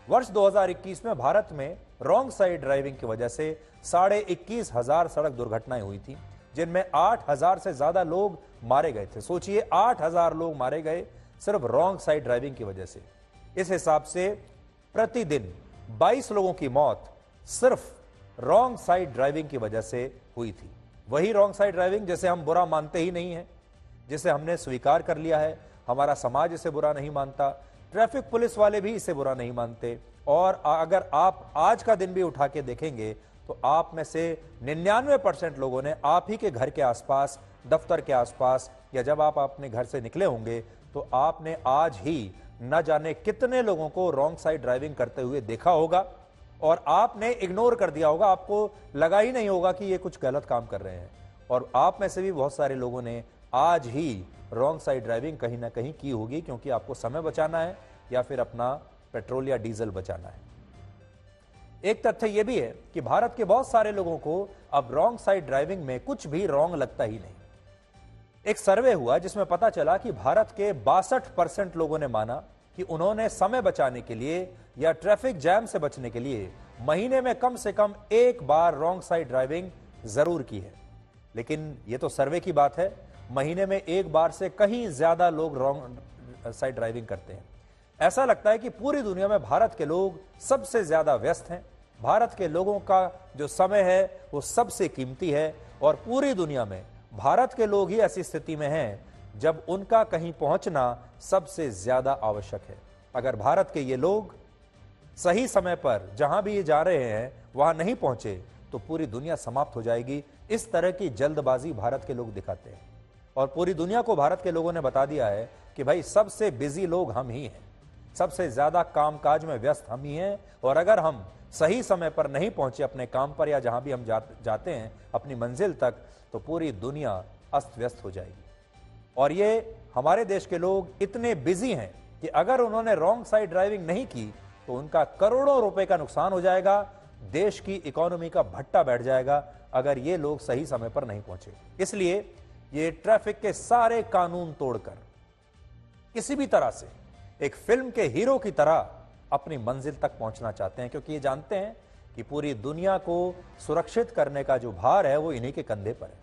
वर्ष 2021 में भारत में रॉन्ग साइड ड्राइविंग की वजह से 21,500 सड़क दुर्घटनाएं हुई थी, जिनमें 8,000 से ज्यादा लोग मारे गए थे। सोचिए, 8,000 लोग मारे गए सिर्फ रॉन्ग साइड ड्राइविंग की वजह से। इस हिसाब से प्रतिदिन 22 लोगों की मौत सिर्फ रॉन्ग साइड ड्राइविंग की वजह से हुई थी। वही रॉन्ग साइड ड्राइविंग जिसे हम बुरा मानते ही नहीं है, जिसे हमने स्वीकार कर लिया है। हमारा समाज इसे बुरा नहीं मानता, ट्रैफिक पुलिस वाले भी इसे बुरा नहीं मानते। और अगर आप आज का दिन भी उठा के देखेंगे तो आप में से 99% लोगों ने आप ही के घर के आसपास, दफ्तर के आसपास, या जब आप अपने घर से निकले होंगे तो आपने आज ही न जाने कितने लोगों को रॉन्ग साइड ड्राइविंग करते हुए देखा होगा और आपने इग्नोर कर दिया होगा। आपको लगा ही नहीं होगा कि ये कुछ गलत काम कर रहे हैं। और आप में से भी बहुत सारे लोगों ने आज ही रॉन्ग साइड ड्राइविंग कहीं ना कहीं की होगी, क्योंकि आपको समय बचाना है या फिर अपना पेट्रोल या डीजल बचाना है। एक तथ्य यह भी है कि भारत के बहुत सारे लोगों को अब रॉन्ग साइड ड्राइविंग में कुछ भी रॉन्ग लगता ही नहीं। एक सर्वे हुआ जिसमें पता चला कि भारत के 62% लोगों ने माना कि उन्होंने समय बचाने के लिए या ट्रैफिक जैम से बचने के लिए महीने में कम से कम एक बार रॉन्ग साइड ड्राइविंग जरूर की है। लेकिन यह तो सर्वे की बात है, महीने में एक बार से कहीं ज्यादा लोग रॉन्ग साइड ड्राइविंग करते हैं। ऐसा लगता है कि पूरी दुनिया में भारत के लोग सबसे ज्यादा व्यस्त हैं। भारत के लोगों का जो समय है वो सबसे कीमती है और पूरी दुनिया में भारत के लोग ही ऐसी स्थिति में हैं जब उनका कहीं पहुंचना सबसे ज्यादा आवश्यक है। अगर भारत के ये लोग सही समय पर जहां भी ये जा रहे हैं वहां नहीं पहुंचे तो पूरी दुनिया समाप्त हो जाएगी। इस तरह की जल्दबाजी भारत के लोग दिखाते हैं और पूरी दुनिया को भारत के लोगों ने बता दिया है कि भाई सबसे बिजी लोग हम ही हैं, सबसे ज्यादा कामकाज में व्यस्त हम ही हैं। और अगर हम सही समय पर नहीं पहुंचे अपने काम पर या जहां भी हम जाते हैं अपनी मंजिल तक, तो पूरी दुनिया अस्त व्यस्त हो जाएगी। और ये हमारे देश के लोग इतने बिजी हैं कि अगर उन्होंने रॉन्ग साइड ड्राइविंग नहीं की तो उनका करोड़ों रुपए का नुकसान हो जाएगा, देश की इकोनॉमी का भट्टा बैठ जाएगा अगर ये लोग सही समय पर नहीं पहुंचे। इसलिए ये ट्रैफिक के सारे कानून तोड़कर किसी भी तरह से एक फिल्म के हीरो की तरह अपनी मंजिल तक पहुंचना चाहते हैं, क्योंकि ये जानते हैं कि पूरी दुनिया को सुरक्षित करने का जो भार है वो इन्हीं के कंधे पर है।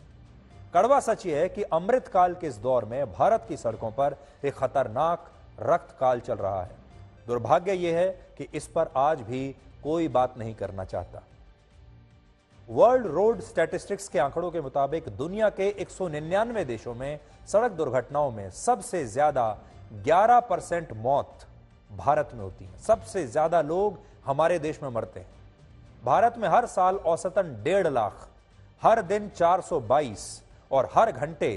कड़वा सच ये है कि अमृतकाल के इस दौर में भारत की सड़कों पर एक खतरनाक रक्त काल चल रहा है। दुर्भाग्य यह है कि इस पर आज भी कोई बात नहीं करना चाहता। वर्ल्ड रोड स्टैटिस्टिक्स के आंकड़ों के मुताबिक दुनिया के 199 देशों में सड़क दुर्घटनाओं में सबसे ज्यादा 11% मौत भारत में होती है। सबसे ज्यादा लोग हमारे देश में मरते हैं। भारत में हर साल औसतन 1.5 लाख, हर दिन 422 और हर घंटे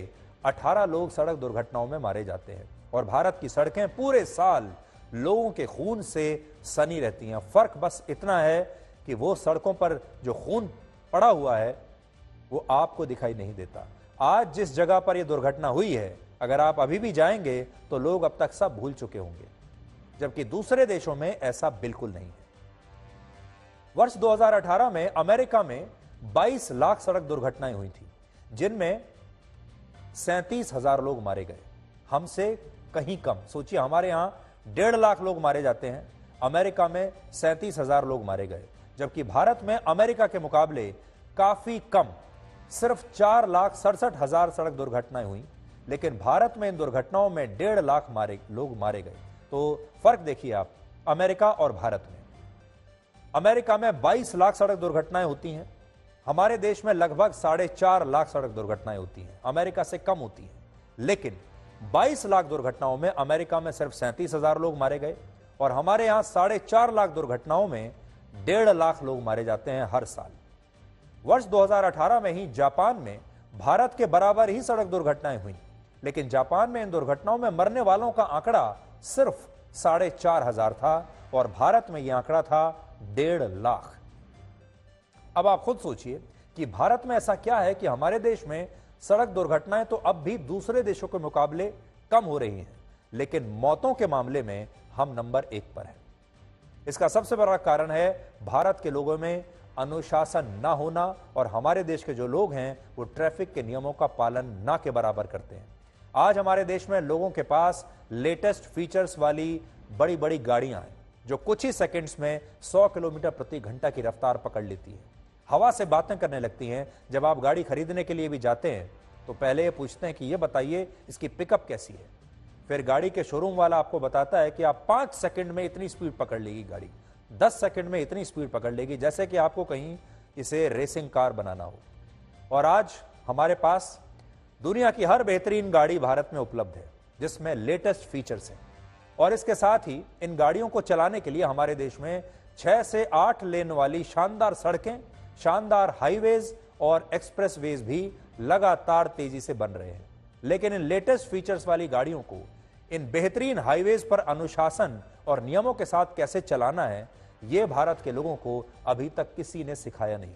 18 लोग सड़क दुर्घटनाओं में मारे जाते हैं। और भारत की सड़कें पूरे साल लोगों के खून से सनी रहती हैं। फर्क बस इतना है कि वो सड़कों पर जो खून पड़ा हुआ है वो आपको दिखाई नहीं देता। आज जिस जगह पर यह दुर्घटना हुई है, अगर आप अभी भी जाएंगे तो लोग अब तक सब भूल चुके होंगे, जबकि दूसरे देशों में ऐसा बिल्कुल नहीं है। वर्ष 2018 में अमेरिका में 22 लाख सड़क दुर्घटनाएं हुई थी, जिनमें 37,000 लोग मारे गए। हमसे कहीं कम। सोचिए, हमारे यहां 1.5 लाख लोग मारे जाते हैं, अमेरिका में 37,000 लोग मारे गए। जबकि भारत में अमेरिका के मुकाबले काफी कम, सिर्फ 4,67,000 सड़क दुर्घटनाएं हुई। लेकिन भारत में इन दुर्घटनाओं में 1.5 लाख लोग मारे गए। तो फर्क देखिए आप अमेरिका और भारत में। अमेरिका में 22 लाख सड़क दुर्घटनाएं होती हैं, हमारे देश में लगभग 4.5 लाख सड़क दुर्घटनाएं होती हैं, अमेरिका से कम होती हैं। लेकिन 22 लाख दुर्घटनाओं में अमेरिका में सिर्फ 37,000 लोग मारे गए और हमारे यहां 4.5 लाख दुर्घटनाओं में 1.5 लाख लोग मारे जाते हैं हर साल। वर्ष 2018 में ही जापान में भारत के बराबर ही सड़क दुर्घटनाएं हुई, लेकिन जापान में इन दुर्घटनाओं में मरने वालों का आंकड़ा सिर्फ 4,500 था और भारत में यह आंकड़ा था 1.5 लाख। अब आप खुद सोचिए कि भारत में ऐसा क्या है कि हमारे देश में सड़क दुर्घटनाएं तो अब भी दूसरे देशों के मुकाबले कम हो रही हैं, लेकिन मौतों के मामले में हम नंबर 1 पर हैं। इसका सबसे बड़ा कारण है भारत के लोगों में अनुशासन ना होना और हमारे देश के जो लोग हैं वो ट्रैफिक के नियमों का पालन ना के बराबर करते हैं। आज हमारे देश में लोगों के पास लेटेस्ट फीचर्स वाली बड़ी बड़ी गाड़ियां हैं जो कुछ ही सेकंड्स में 100 किलोमीटर प्रति घंटा की रफ्तार पकड़ लेती है। हवा से बातें करने लगती हैं। जब आप गाड़ी खरीदने के लिए भी जाते हैं तो पहले ये पूछते हैं कि ये बताइए इसकी पिकअप कैसी है। फिर गाड़ी के शोरूम वाला आपको बताता है कि आप 5 सेकंड में इतनी स्पीड पकड़ लेगी गाड़ी, 10 सेकंड में इतनी स्पीड पकड़ लेगी, जैसे कि आपको कहीं इसे रेसिंग कार बनाना हो। और आज हमारे पास दुनिया की हर बेहतरीन गाड़ी भारत में उपलब्ध है, जिसमें लेटेस्ट फीचर्स हैं। और इसके साथ ही इन गाड़ियों को चलाने के लिए हमारे देश में 6 से 8 लेन वाली शानदार सड़कें, शानदार हाईवेज और एक्सप्रेसवेज भी लगातार तेजी से बन रहे हैं। लेकिन इन लेटेस्ट फीचर्स वाली गाड़ियों को इन बेहतरीन हाईवेज पर अनुशासन और नियमों के साथ कैसे चलाना है, यह भारत के लोगों को अभी तक किसी ने सिखाया नहीं।